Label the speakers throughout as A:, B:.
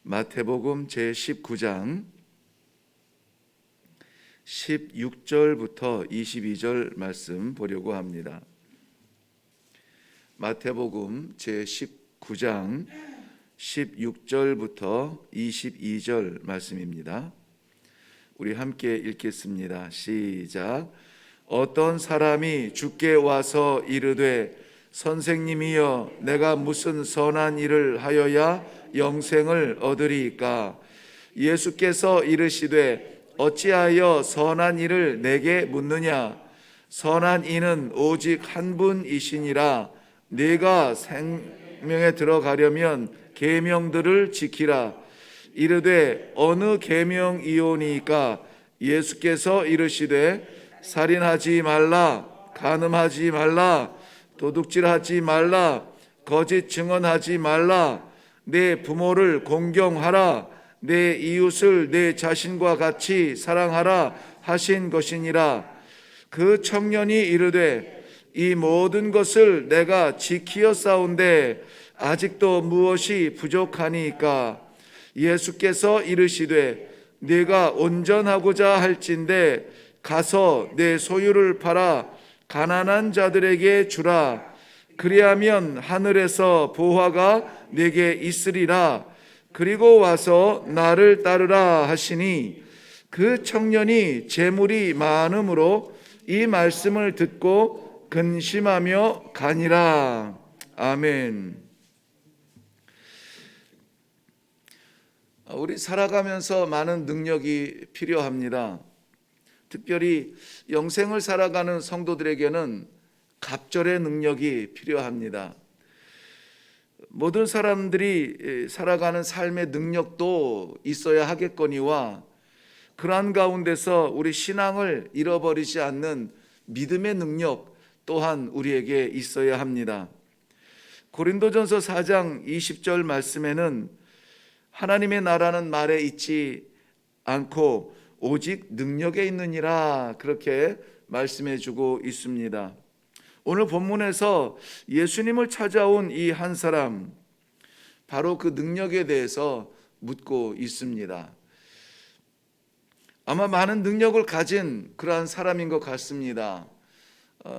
A: 마태복음 제19장 16절부터 22절 말씀 보려고 합니다. 마태복음 제19장 16절부터 22절 말씀입니다. 우리 함께 읽겠습니다. 시작. 어떤 사람이 주께 와서 이르되 선생님이여 내가 무슨 선한 일을 하여야 영생을 얻으리이까? 예수께서 이르시되 어찌하여 선한 일을 내게 묻느냐? 선한 이는 오직 한 분이시니라. 네가 생명에 들어가려면 계명들을 지키라. 이르되 어느 계명이오니까? 예수께서 이르시되 살인하지 말라, 간음하지 말라, 도둑질하지 말라, 거짓 증언하지 말라, 내 부모를 공경하라, 내 이웃을 내 자신과 같이 사랑하라 하신 것이니라. 그 청년이 이르되 이 모든 것을 내가 지키었사온데 아직도 무엇이 부족하니까? 예수께서 이르시되 네가 온전하고자 할진대 가서 내 소유를 팔아 가난한 자들에게 주라. 그리하면 하늘에서 보화가 네게 있으리라. 그리고 와서 나를 따르라 하시니 그 청년이 재물이 많음으로 이 말씀을 듣고 근심하며 가니라. 아멘. 우리 살아가면서 많은 능력이 필요합니다. 특별히 영생을 살아가는 성도들에게는 갑절의 능력이 필요합니다. 모든 사람들이 살아가는 삶의 능력도 있어야 하겠거니와 그러한 가운데서 우리 신앙을 잃어버리지 않는 믿음의 능력 또한 우리에게 있어야 합니다. 고린도전서 4장 20절 말씀에는 하나님의 나라는 말에 있지 않고 오직 능력에 있느니라 그렇게 말씀해 주고 있습니다. 오늘 본문에서 예수님을 찾아온 이 한 사람, 바로 그 능력에 대해서 묻고 있습니다. 아마 많은 능력을 가진 그러한 사람인 것 같습니다.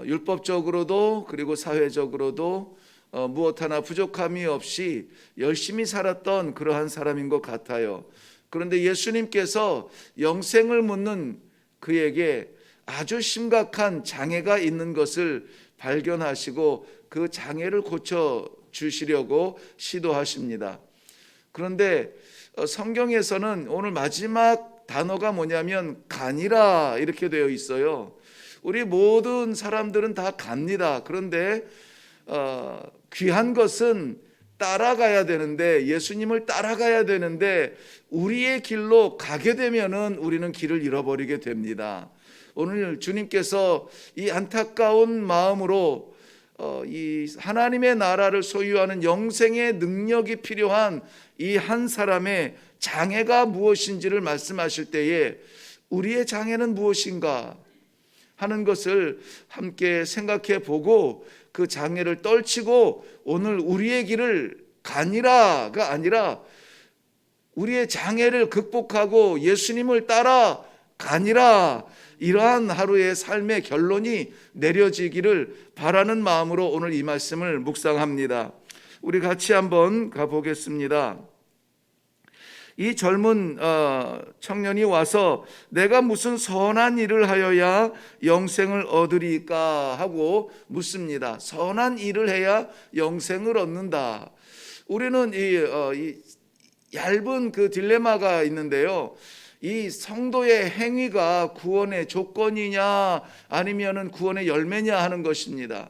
A: 율법적으로도 그리고 사회적으로도 무엇 하나 부족함이 없이 열심히 살았던 그러한 사람인 것 같아요. 그런데 예수님께서 영생을 묻는 그에게 아주 심각한 장애가 있는 것을 발견하시고 그 장애를 고쳐주시려고 시도하십니다. 그런데 성경에서는 오늘 마지막 단어가 뭐냐면 간이라 이렇게 되어 있어요. 우리 모든 사람들은 다 갑니다. 그런데 귀한 것은 따라가야 되는데, 예수님을 따라가야 되는데 우리의 길로 가게 되면은 우리는 길을 잃어버리게 됩니다. 오늘 주님께서 이 안타까운 마음으로 이 하나님의 나라를 소유하는 영생의 능력이 필요한 이 한 사람의 장애가 무엇인지를 말씀하실 때에 우리의 장애는 무엇인가 하는 것을 함께 생각해 보고 그 장애를 떨치고 오늘 우리의 길을 가니라가 아니라 우리의 장애를 극복하고 예수님을 따라 가니라, 이러한 하루의 삶의 결론이 내려지기를 바라는 마음으로 오늘 이 말씀을 묵상합니다. 우리 같이 한번 가보겠습니다. 이 젊은 청년이 와서 내가 무슨 선한 일을 하여야 영생을 얻으리까 하고 묻습니다. 선한 일을 해야 영생을 얻는다. 우리는 이 얇은 그 딜레마가 있는데요. 이 성도의 행위가 구원의 조건이냐 아니면은 구원의 열매냐 하는 것입니다.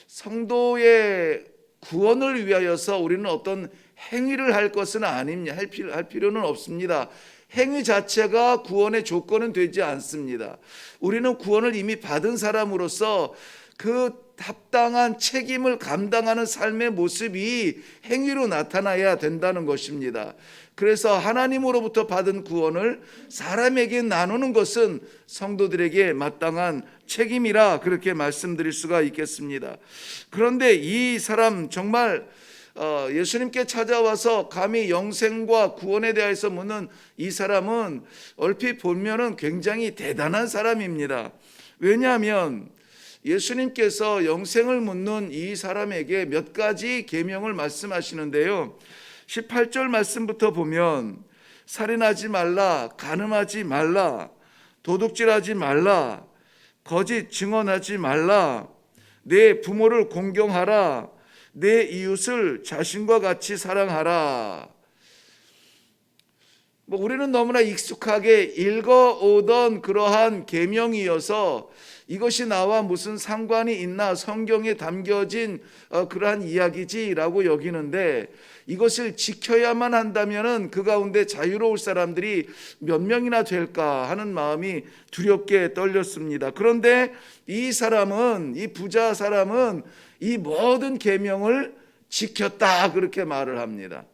A: 성도의 구원을 위하여서 우리는 어떤 행위를 할 것은 아닙니다. 할 필요는 없습니다. 행위 자체가 구원의 조건은 되지 않습니다. 우리는 구원을 이미 받은 사람으로서 그 합당한 책임을 감당하는 삶의 모습이 행위로 나타나야 된다는 것입니다. 그래서 하나님으로부터 받은 구원을 사람에게 나누는 것은 성도들에게 마땅한 책임이라 그렇게 말씀드릴 수가 있겠습니다. 그런데 이 사람 정말 예수님께 찾아와서 감히 영생과 구원에 대해서 묻는 이 사람은 얼핏 보면은 굉장히 대단한 사람입니다. 왜냐하면 예수님께서 영생을 묻는 이 사람에게 몇 가지 계명을 말씀하시는데요. 18절 말씀부터 보면 살인하지 말라, 간음하지 말라, 도둑질하지 말라, 거짓 증언하지 말라, 내 부모를 공경하라, 내 이웃을 자신과 같이 사랑하라. 우리는 너무나 익숙하게 읽어오던 그러한 계명이어서 이것이 나와 무슨 상관이 있나, 성경에 담겨진 그러한 이야기지라고 여기는데, 이것을 지켜야만 한다면은 그 가운데 자유로울 사람들이 몇 명이나 될까 하는 마음이 두렵게 떨렸습니다. 그런데 이 사람은, 이 부자 사람은 이 모든 계명을 지켰다, 그렇게 말을 합니다.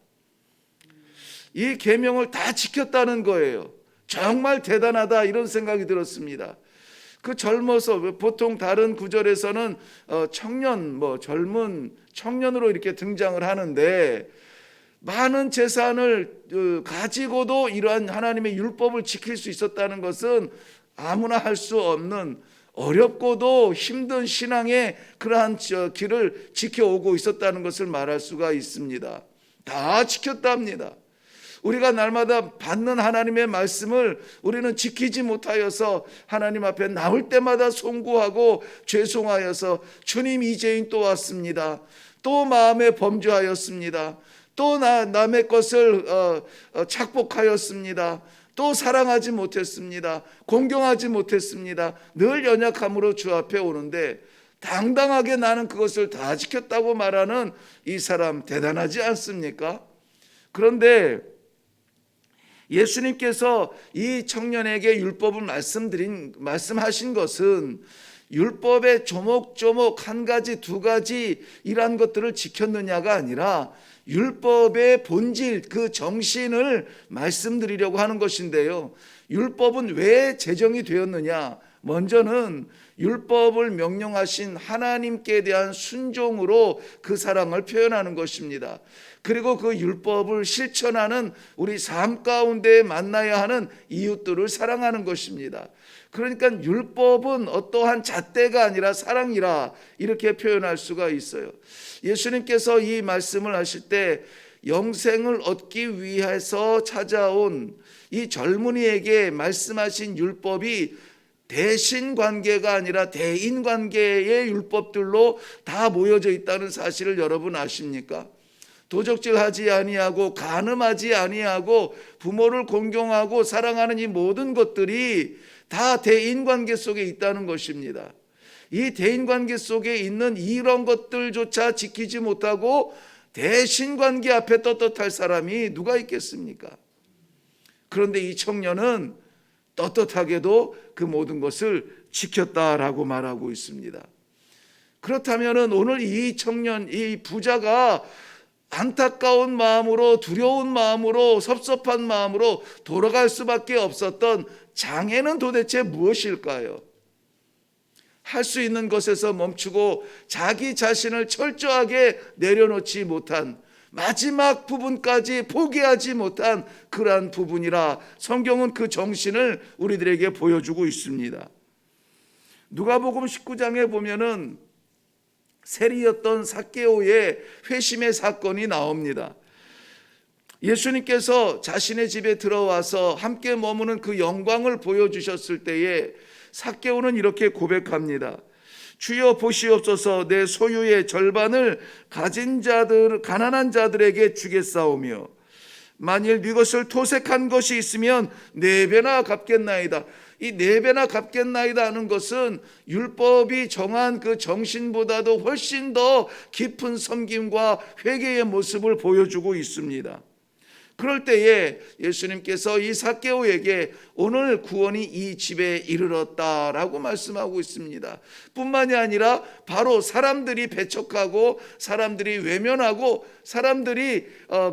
A: 이 계명을 다 지켰다는 거예요. 정말 대단하다, 이런 생각이 들었습니다. 그 젊어서, 보통 다른 구절에서는 청년, 젊은 청년으로 이렇게 등장을 하는데, 많은 재산을 가지고도 이러한 하나님의 율법을 지킬 수 있었다는 것은 아무나 할 수 없는 어렵고도 힘든 신앙의 그러한 길을 지켜오고 있었다는 것을 말할 수가 있습니다. 다 지켰답니다. 우리가 날마다 받는 하나님의 말씀을 우리는 지키지 못하여서 하나님 앞에 나올 때마다 송구하고 죄송하여서 주님, 이제인 또 왔습니다, 또 마음에 범죄하였습니다, 또 남의 것을 착복하였습니다, 또 사랑하지 못했습니다, 공경하지 못했습니다, 늘 연약함으로 주 앞에 오는데 당당하게 나는 그것을 다 지켰다고 말하는 이 사람 대단하지 않습니까? 그런데 예수님께서 이 청년에게 율법을 말씀하신 것은 율법의 조목조목 한 가지 두 가지 이런 것들을 지켰느냐가 아니라 율법의 본질, 그 정신을 말씀드리려고 하는 것인데요. 율법은 왜 제정이 되었느냐? 먼저는 율법을 명령하신 하나님께 대한 순종으로 그 사랑을 표현하는 것입니다. 그리고 그 율법을 실천하는 우리 삶 가운데 만나야 하는 이웃들을 사랑하는 것입니다. 그러니까 율법은 어떠한 잣대가 아니라 사랑이라, 이렇게 표현할 수가 있어요. 예수님께서 이 말씀을 하실 때 영생을 얻기 위해서 찾아온 이 젊은이에게 말씀하신 율법이 대신 관계가 아니라 대인 관계의 율법들로 다 모여져 있다는 사실을 여러분 아십니까? 도적질하지 아니하고, 간음하지 아니하고, 부모를 공경하고 사랑하는 이 모든 것들이 다 대인 관계 속에 있다는 것입니다. 이 대인 관계 속에 있는 이런 것들조차 지키지 못하고 대신 관계 앞에 떳떳할 사람이 누가 있겠습니까? 그런데 이 청년은 떳떳하게도 그 모든 것을 지켰다라고 말하고 있습니다. 그렇다면 오늘 이 청년, 이 부자가 안타까운 마음으로, 두려운 마음으로, 섭섭한 마음으로 돌아갈 수밖에 없었던 장애는 도대체 무엇일까요? 할 수 있는 것에서 멈추고 자기 자신을 철저하게 내려놓지 못한, 마지막 부분까지 포기하지 못한 그러한 부분이라 성경은 그 정신을 우리들에게 보여주고 있습니다. 누가복음 19장에 보면은 세리였던 삭개오의 회심의 사건이 나옵니다. 예수님께서 자신의 집에 들어와서 함께 머무는 그 영광을 보여주셨을 때에 삭개오는 이렇게 고백합니다. 주여 보시옵소서, 내 소유의 절반을 가진 자들, 가난한 자들에게 주겠사오며 만일 네 것을 토색한 것이 있으면 4배나 갚겠나이다. 이 4배나 갚겠나이다 하는 것은 율법이 정한 그 정신보다도 훨씬 더 깊은 섬김과 회개의 모습을 보여주고 있습니다. 그럴 때에 예수님께서 이 삭개오에게 오늘 구원이 이 집에 이르렀다라고 말씀하고 있습니다. 뿐만이 아니라 바로 사람들이 배척하고 사람들이 외면하고 사람들이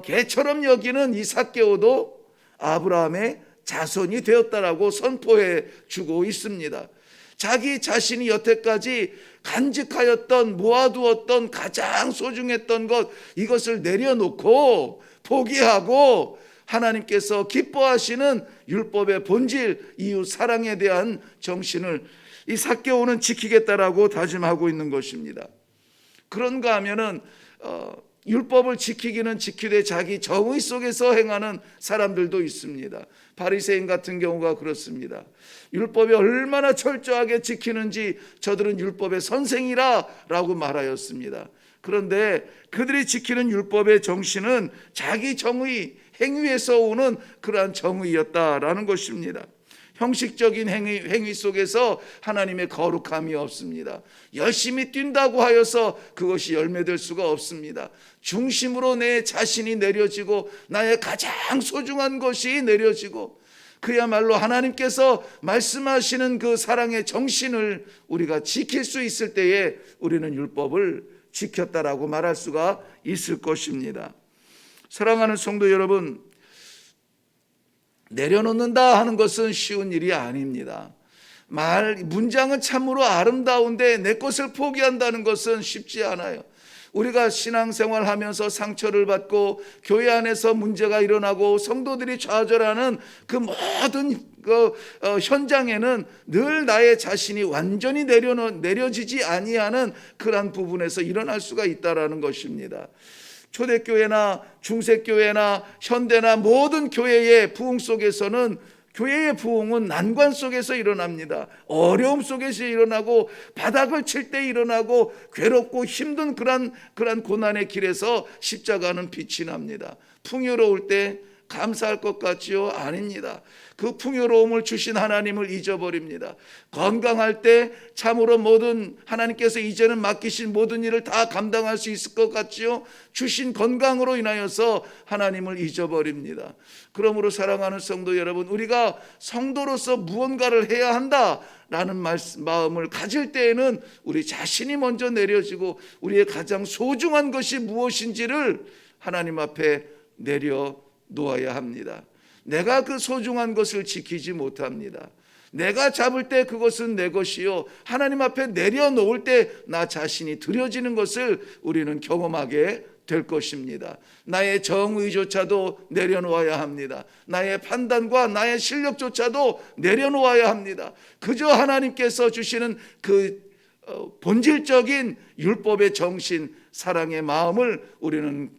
A: 개처럼 여기는 이 삭개오도 아브라함의 자손이 되었다라고 선포해 주고 있습니다. 자기 자신이 여태까지 간직하였던, 모아두었던 가장 소중했던 것, 이것을 내려놓고 포기하고 하나님께서 기뻐하시는 율법의 본질, 이웃 사랑에 대한 정신을 이 삭개오는 지키겠다라고 다짐하고 있는 것입니다. 그런가 하면은 율법을 지키기는 지키되 자기 정의 속에서 행하는 사람들도 있습니다. 바리새인 같은 경우가 그렇습니다. 율법이 얼마나 철저하게 지키는지 저들은 율법의 선생이라 라고 말하였습니다. 그런데 그들이 지키는 율법의 정신은 자기 정의, 행위에서 오는 그러한 정의였다라는 것입니다. 형식적인 행위 속에서 하나님의 거룩함이 없습니다. 열심히 뛴다고 하여서 그것이 열매될 수가 없습니다. 중심으로 내 자신이 내려지고 나의 가장 소중한 것이 내려지고 그야말로 하나님께서 말씀하시는 그 사랑의 정신을 우리가 지킬 수 있을 때에 우리는 율법을 지켰다라고 말할 수가 있을 것입니다. 사랑하는 성도 여러분, 내려놓는다 하는 것은 쉬운 일이 아닙니다. 문장은 참으로 아름다운데 내 것을 포기한다는 것은 쉽지 않아요. 우리가 신앙생활 하면서 상처를 받고 교회 안에서 문제가 일어나고 성도들이 좌절하는 그 모든 현장에는 늘 나의 자신이 완전히 내려지지 아니하는 그러한 부분에서 일어날 수가 있다라는 것입니다. 초대교회나 중세교회나 현대나 모든 교회의 부흥 속에서는 교회의 부흥은 난관 속에서 일어납니다. 어려움 속에서 일어나고 바닥을 칠 때 일어나고 괴롭고 힘든 그런 고난의 길에서 십자가는 빛이 납니다. 풍요로울 때 감사할 것 같지요? 아닙니다. 그 풍요로움을 주신 하나님을 잊어버립니다. 건강할 때 참으로 모든 하나님께서 이제는 맡기신 모든 일을 다 감당할 수 있을 것 같지요? 주신 건강으로 인하여서 하나님을 잊어버립니다. 그러므로 사랑하는 성도 여러분, 우리가 성도로서 무언가를 해야 한다라는 마음을 가질 때에는 우리 자신이 먼저 내려지고 우리의 가장 소중한 것이 무엇인지를 하나님 앞에 내려놓아야 합니다. 내가 그 소중한 것을 지키지 못합니다. 내가 잡을 때 그것은 내 것이요, 하나님 앞에 내려놓을 때 나 자신이 드려지는 것을 우리는 경험하게 될 것입니다. 나의 정의조차도 내려놓아야 합니다. 나의 판단과 나의 실력조차도 내려놓아야 합니다. 그저 하나님께서 주시는 그 본질적인 율법의 정신, 사랑의 마음을 우리는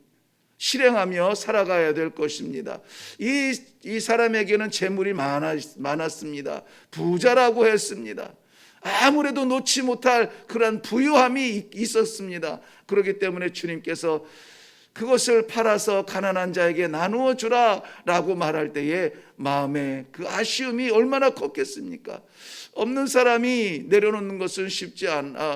A: 실행하며 살아가야 될 것입니다. 이 사람에게는 재물이 많았습니다. 부자라고 했습니다. 아무래도 놓지 못할 그런 부유함이 있었습니다. 그렇기 때문에 주님께서 그것을 팔아서 가난한 자에게 나누어 주라 라고 말할 때에 마음에 그 아쉬움이 얼마나 컸겠습니까? 없는 사람이 내려놓는 것은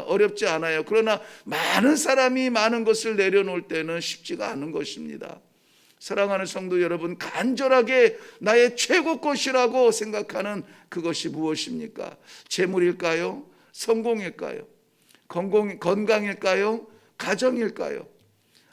A: 어렵지 않아요. 그러나 많은 사람이 많은 것을 내려놓을 때는 쉽지가 않은 것입니다. 사랑하는 성도 여러분, 간절하게 나의 최고 것이라고 생각하는 그것이 무엇입니까? 재물일까요? 성공일까요? 건강일까요? 가정일까요?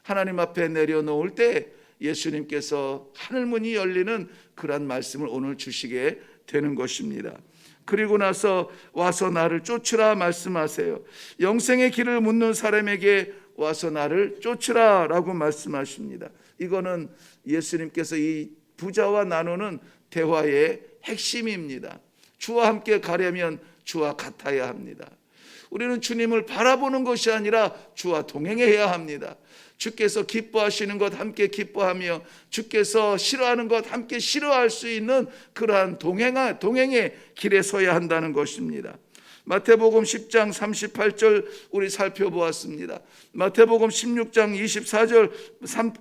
A: 하나님 앞에 내려놓을 때 예수님께서 하늘문이 열리는 그런 말씀을 오늘 주시게 되는 것입니다. 그리고 나서 와서 나를 쫓으라 말씀하세요. 영생의 길을 묻는 사람에게 와서 나를 쫓으라 라고 말씀하십니다. 이거는 예수님께서 이 부자와 나누는 대화의 핵심입니다. 주와 함께 가려면 주와 같아야 합니다. 우리는 주님을 바라보는 것이 아니라 주와 동행해야 합니다. 주께서 기뻐하시는 것 함께 기뻐하며 주께서 싫어하는 것 함께 싫어할 수 있는 그러한 동행의 길에 서야 한다는 것입니다. 마태복음 10장 38절 우리 살펴보았습니다. 마태복음 16장 24절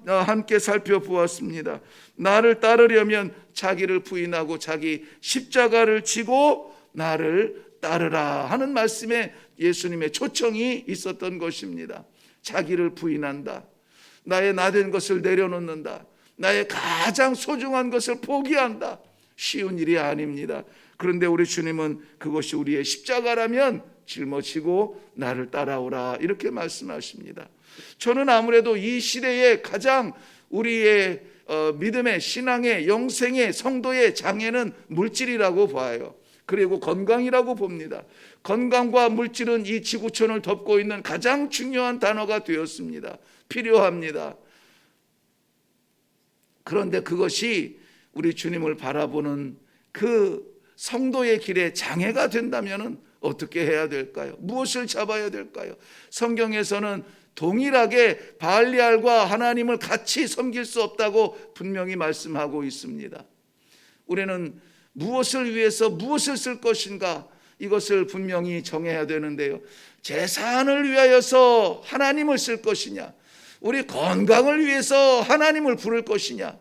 A: 함께 살펴보았습니다. 나를 따르려면 자기를 부인하고 자기 십자가를 지고 나를 따르라 하는 말씀에 예수님의 초청이 있었던 것입니다. 자기를 부인한다. 나의 나된 것을 내려놓는다. 나의 가장 소중한 것을 포기한다. 쉬운 일이 아닙니다. 그런데 우리 주님은 그것이 우리의 십자가라면 짊어지고 나를 따라오라 이렇게 말씀하십니다. 저는 아무래도 이 시대에 가장 우리의 믿음의 신앙의 영생의 성도의 장애는 물질이라고 봐요. 그리고 건강이라고 봅니다. 건강과 물질은 이 지구촌을 덮고 있는 가장 중요한 단어가 되었습니다. 필요합니다. 그런데 그것이 우리 주님을 바라보는 그 성도의 길에 장애가 된다면 어떻게 해야 될까요? 무엇을 잡아야 될까요? 성경에서는 동일하게 바알리알과 하나님을 같이 섬길 수 없다고 분명히 말씀하고 있습니다. 우리는 무엇을 위해서 무엇을 쓸 것인가, 이것을 분명히 정해야 되는데요. 재산을 위하여서 하나님을 쓸 것이냐, 우리 건강을 위해서 하나님을 부를 것이냐,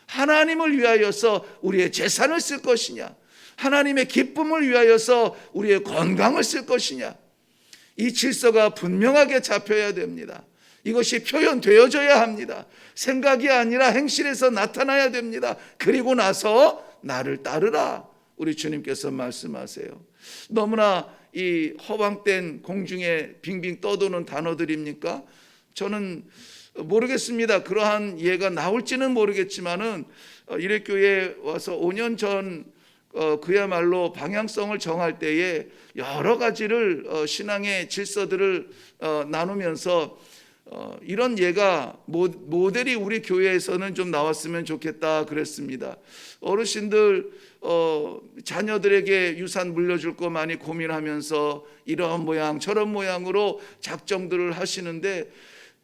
A: 하나님을 위하여서 우리의 재산을 쓸 것이냐, 하나님의 기쁨을 위하여서 우리의 건강을 쓸 것이냐, 이 질서가 분명하게 잡혀야 됩니다. 이것이 표현되어져야 합니다. 생각이 아니라 행실에서 나타나야 됩니다. 그리고 나서 나를 따르라, 우리 주님께서 말씀하세요. 너무나 이 허황된 공중에 빙빙 떠도는 단어들입니까? 저는 모르겠습니다. 그러한 예가 나올지는 모르겠지만은 이레교회에 와서 5년 전 그야말로 방향성을 정할 때에 여러 가지를 신앙의 질서들을 나누면서 이런 예가 모델이 우리 교회에서는 좀 나왔으면 좋겠다 그랬습니다. 어르신들 자녀들에게 유산 물려줄 거 많이 고민하면서 이런 모양 저런 모양으로 작정들을 하시는데,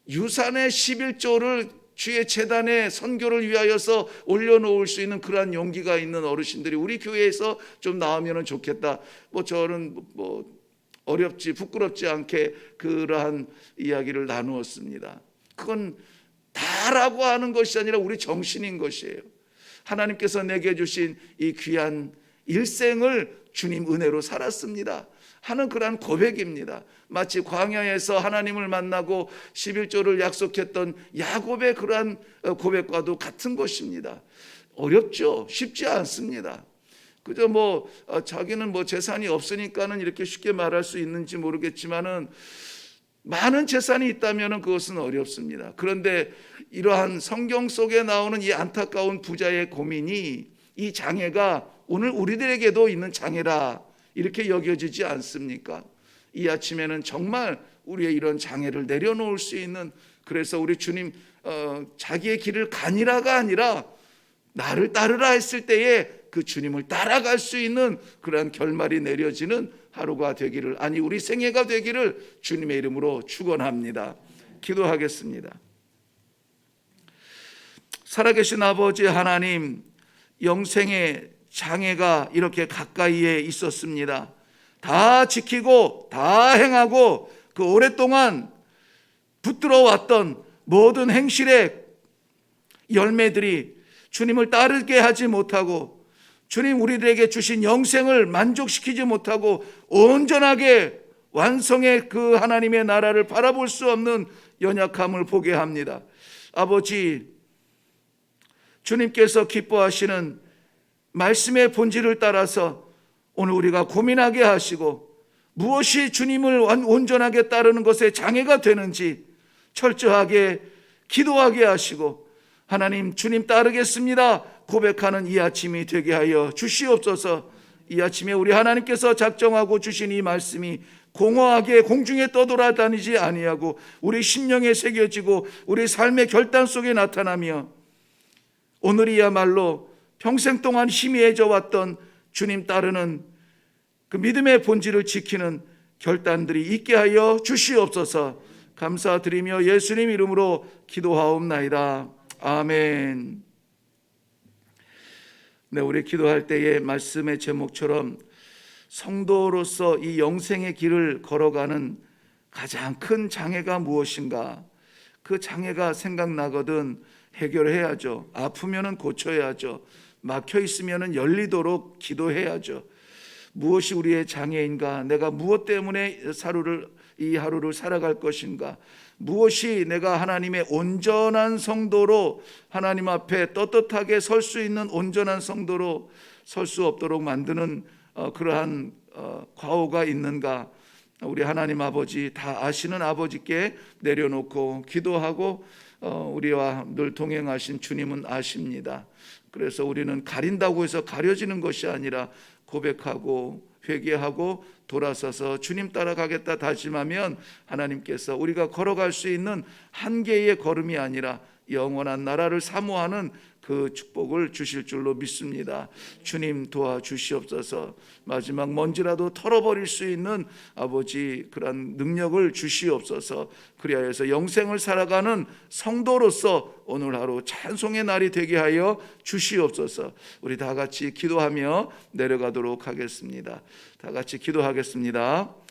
A: 유산의 11조를 주의 재단에 선교를 위하여서 올려놓을 수 있는 그러한 용기가 있는 어르신들이 우리 교회에서 좀 나오면 좋겠다. 저는 어렵지 부끄럽지 않게 그러한 이야기를 나누었습니다. 그건 다라고 하는 것이 아니라 우리 정신인 것이에요. 하나님께서 내게 주신 이 귀한 일생을 주님 은혜로 살았습니다 하는 그러한 고백입니다. 마치 광야에서 하나님을 만나고 11조를 약속했던 야곱의 그러한 고백과도 같은 것입니다. 어렵죠. 쉽지 않습니다. 그저 자기는 재산이 없으니까는 이렇게 쉽게 말할 수 있는지 모르겠지만은 많은 재산이 있다면 그것은 어렵습니다. 그런데 이러한 성경 속에 나오는 이 안타까운 부자의 고민이, 이 장애가 오늘 우리들에게도 있는 장애라 이렇게 여겨지지 않습니까? 이 아침에는 정말 우리의 이런 장애를 내려놓을 수 있는, 그래서 우리 주님 자기의 길을 가니라가 아니라 나를 따르라 했을 때에 그 주님을 따라갈 수 있는 그러한 결말이 내려지는 하루가 되기를, 아니 우리 생애가 되기를 주님의 이름으로 축원합니다. 기도하겠습니다. 살아계신 아버지 하나님, 영생의 장애가 이렇게 가까이에 있었습니다. 다 지키고 다 행하고 그 오랫동안 붙들어 왔던 모든 행실의 열매들이 주님을 따르게 하지 못하고, 주님 우리들에게 주신 영생을 만족시키지 못하고 온전하게 완성의 그 하나님의 나라를 바라볼 수 없는 연약함을 보게 합니다. 아버지, 주님께서 기뻐하시는 말씀의 본질을 따라서 오늘 우리가 고민하게 하시고, 무엇이 주님을 온전하게 따르는 것에 장애가 되는지 철저하게 기도하게 하시고, 하나님 주님 따르겠습니다 고백하는 이 아침이 되게 하여 주시옵소서. 이 아침에 우리 하나님께서 작정하고 주신 이 말씀이 공허하게 공중에 떠돌아다니지 아니하고 우리 심령에 새겨지고 우리 삶의 결단 속에 나타나며 오늘이야말로 평생 동안 희미해져 왔던 주님 따르는 그 믿음의 본질을 지키는 결단들이 있게 하여 주시옵소서. 감사드리며 예수님 이름으로 기도하옵나이다. 아멘. 네, 우리 기도할 때의 말씀의 제목처럼 성도로서 이 영생의 길을 걸어가는 가장 큰 장애가 무엇인가? 그 장애가 생각나거든 해결해야죠. 아프면은 고쳐야죠. 막혀 있으면은 열리도록 기도해야죠. 무엇이 우리의 장애인가? 내가 무엇 때문에 이 하루를 살아갈 것인가? 무엇이 내가 하나님의 온전한 성도로 하나님 앞에 떳떳하게 설 수 있는 온전한 성도로 설 수 없도록 만드는 그러한 과오가 있는가? 우리 하나님 아버지, 다 아시는 아버지께 내려놓고 기도하고 우리와 늘 동행하신 주님은 아십니다. 그래서 우리는 가린다고 해서 가려지는 것이 아니라 고백하고 회개하고 돌아서서 주님 따라가겠다 다짐하면 하나님께서 우리가 걸어갈 수 있는 한 개의 걸음이 아니라 영원한 나라를 사모하는 그 축복을 주실 줄로 믿습니다. 주님 도와주시옵소서. 마지막 먼지라도 털어버릴 수 있는 아버지 그런 능력을 주시옵소서. 그리하여서 영생을 살아가는 성도로서 오늘 하루 찬송의 날이 되게 하여 주시옵소서. 우리 다 같이 기도하며 내려가도록 하겠습니다. 다 같이 기도하겠습니다.